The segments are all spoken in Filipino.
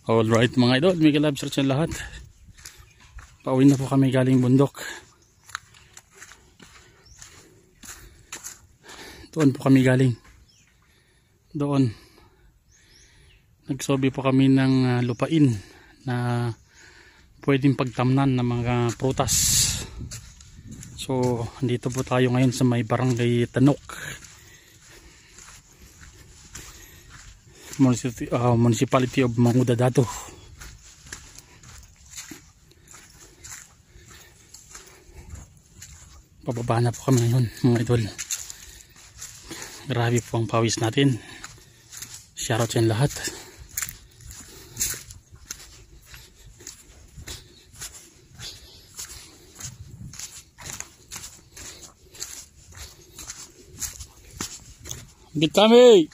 Alright mga idol, mega love search ng lahat. Pauwi na po kami galing bundok. Doon po kami galing. Doon. Nagsobi po kami ng lupain na pwedeng pagtamnan ng mga prutas. So, andito po tayo ngayon sa may barangay Tanok. Municipality of Mangudadato. Pababa na po kami ngayon mga idol. Grabe po ang pawis natin. Shoutout sa lahat. Higit kami!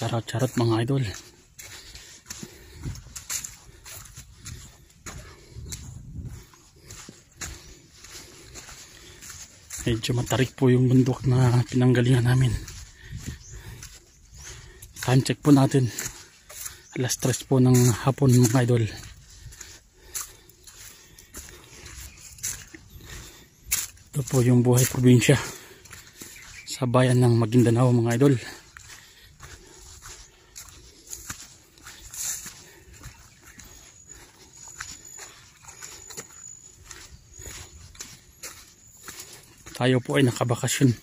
Charot mga idol. Medyo matarik po yung bundok na pinanggalingan namin. Time check po natin. Alas 3 po ng hapon mga idol. Ito po yung buhay probinsya sa bayan ng Maguindanao mga idol. Tayo po ay nakabakasyon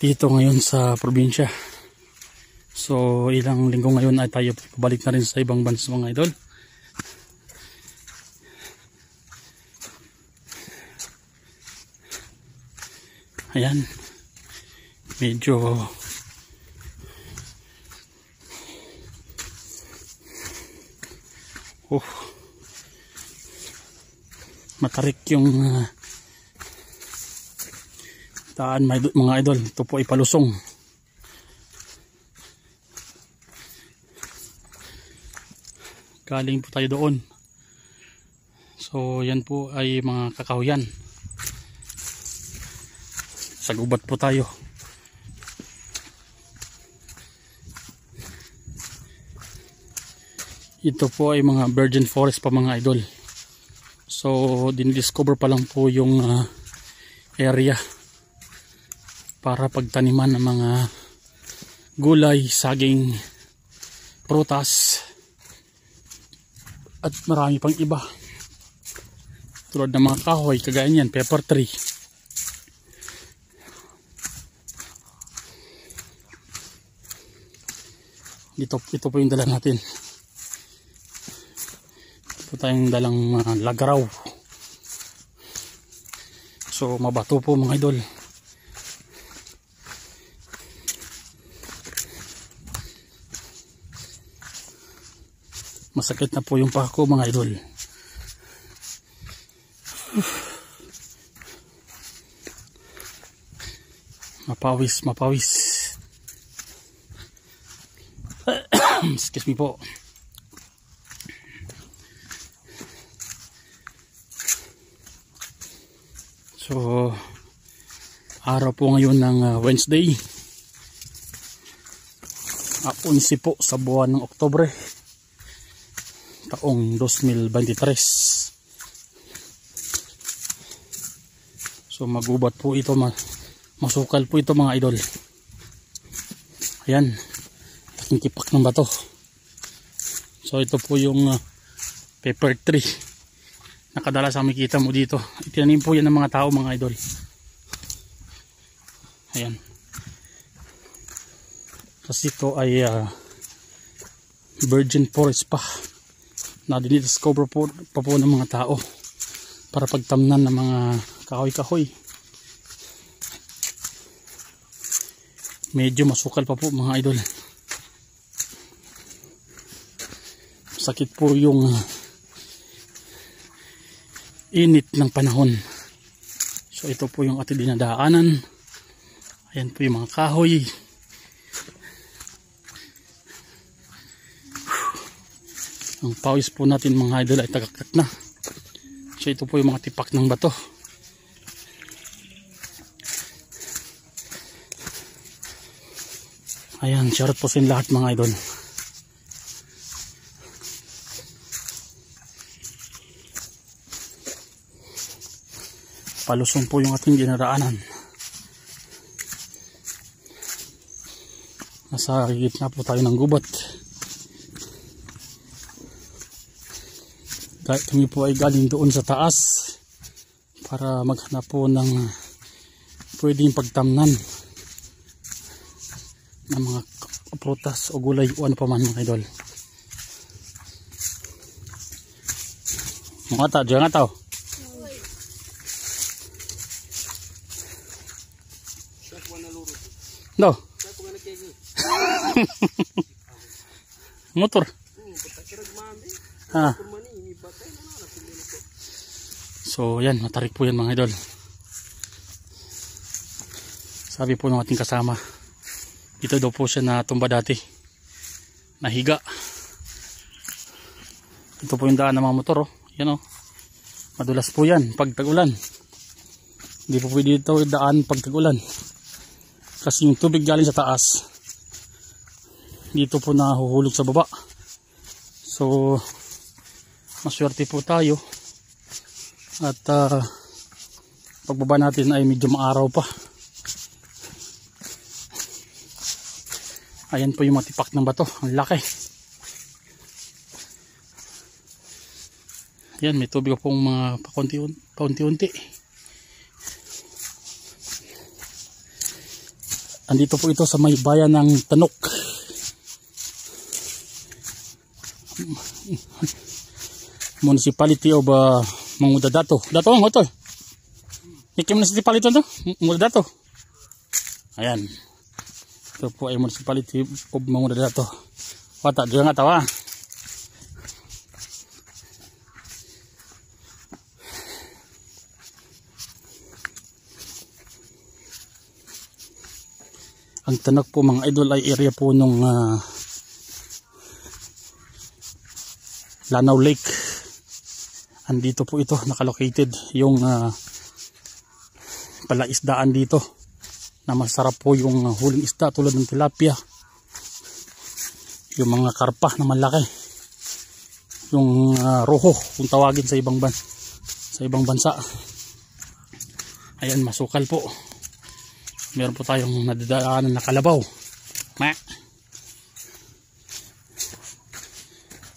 dito ngayon sa probinsya. So ilang linggo ngayon ay tayo pabalik na rin sa ibang bansa mga idol. Ayan. Medyo matarik yung daan mga idol. Ito po ay palusong. Galing po tayo doon. So yan po ay mga kakahuyan. Sa gubat po tayo. Ito po ay mga virgin forest pa mga idol. So dinidiscover pa lang po yung area para pagtaniman ng mga gulay, saging, prutas at marami pang iba tulad ng mga kahoy, kagaya niyan, pepper tree. Ito po yung dala natin. Ito tayong dalang lagaraw. So mabato po mga idol. Masakit na po yung paa ko mga idol. Mapawis. Excuse me po. So araw po ngayon ng Wednesday. 11 po sa buwan ng Oktubre taong 2023. So magubat po ito, masukal po ito mga idol. Ayan, taking tipak ng bato. So ito po yung pepper tree na kadalas ang makita mo dito. Itinanim po yan ng mga tao mga idol. Ayan, kasi ito ay virgin forest pa na dinidiscover po pa po ng mga tao para pagtamnan ng mga kahoy-kahoy. Medyo masukal pa po mga idol. Sakit po yung init ng panahon. So ito po yung ating dinadaanan. Ayan po yung mga kahoy. Ang pawis po natin mga idol ay tagaktak na. So ito po yung mga tipak ng bato. Ayan, shoutout po sa inyo lahat mga idol. Palusong po yung ating dinaraanan. Nasa gitna po tayo ng gubat. Kami po ay galing doon sa taas para maghanap po ng pwedeng pagtamnan ng mga prutas o gulay o ano pa man mga idol. Mga ta, diyan nga tao. No. Motor. Ah. So yan, matarik po yan mga idol. Sabi po ng ating kasama, dito daw po siya natumba dati, nahiga. Ito po yung daan ng mga motor, oh. Yan, oh. Madulas po yan pag tag-ulan. Hindi po pwede dito daan pag tag-ulan kasi yung tubig galing sa taas dito po nahuhulog sa baba. So maswerte po tayo at pagbaba natin ay medyo maaraw pa. Ayan po yung matipak ng bato, ang laki. Ayan, may tubig pong mga paunti-unti. Andito po ito sa may bayan ng Tanok. Municipality of Mangudadato. Dato ang hotel. Iki municipality ito? Mangudadato. Ayan. Ito po ay municipality of Mangudadato. Wata, diyan nga tawa. Ang Tanok po mga idol ay area po nung Lanao Lake. Andito po ito nakalocated yung palaisdaan dito na masarap po yung huling isda tulad ng tilapia, yung mga karpa na malaki, yung roho kung tawagin sa ibang bansa. Ayan, masukal po. Meron po tayong nadadaanan na kalabaw.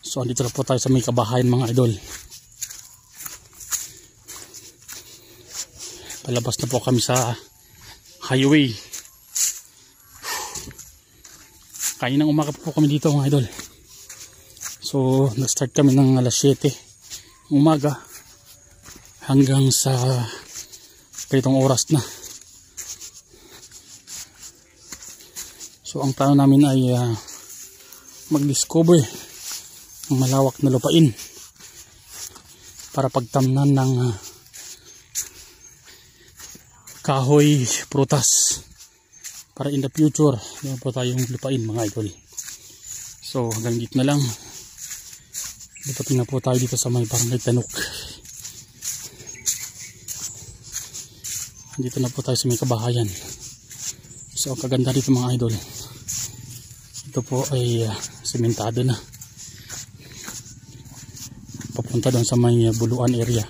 So andito na po tayo sa may kabahayan mga idol. Palabas na po kami sa highway. Kaninang umaga po kami dito mga idol. So nag-start kami ng alas 7 umaga hanggang sa ganitong oras na. So ang plano namin ay mag-discover ng malawak na lupain para pagtamnan ng kahoy, prutas para in the future meron po tayong lupain mga idol. So hanggang dito na lang. Dapating na po tayo dito sa may barangay Tanok. Dito na po tayo sa may kabahayan. So ang kaganda dito mga idol, ito po ay sementado na papunta doon sa may Buluan area.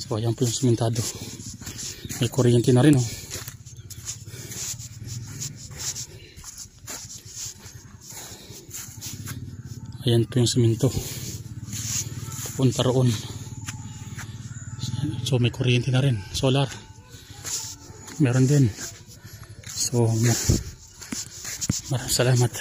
So ayan po yung sementado, may kuryente na rin, oh. Ayan po yung semento papunta roon. So may kuryente na rin, solar meron din. So maraming salamat.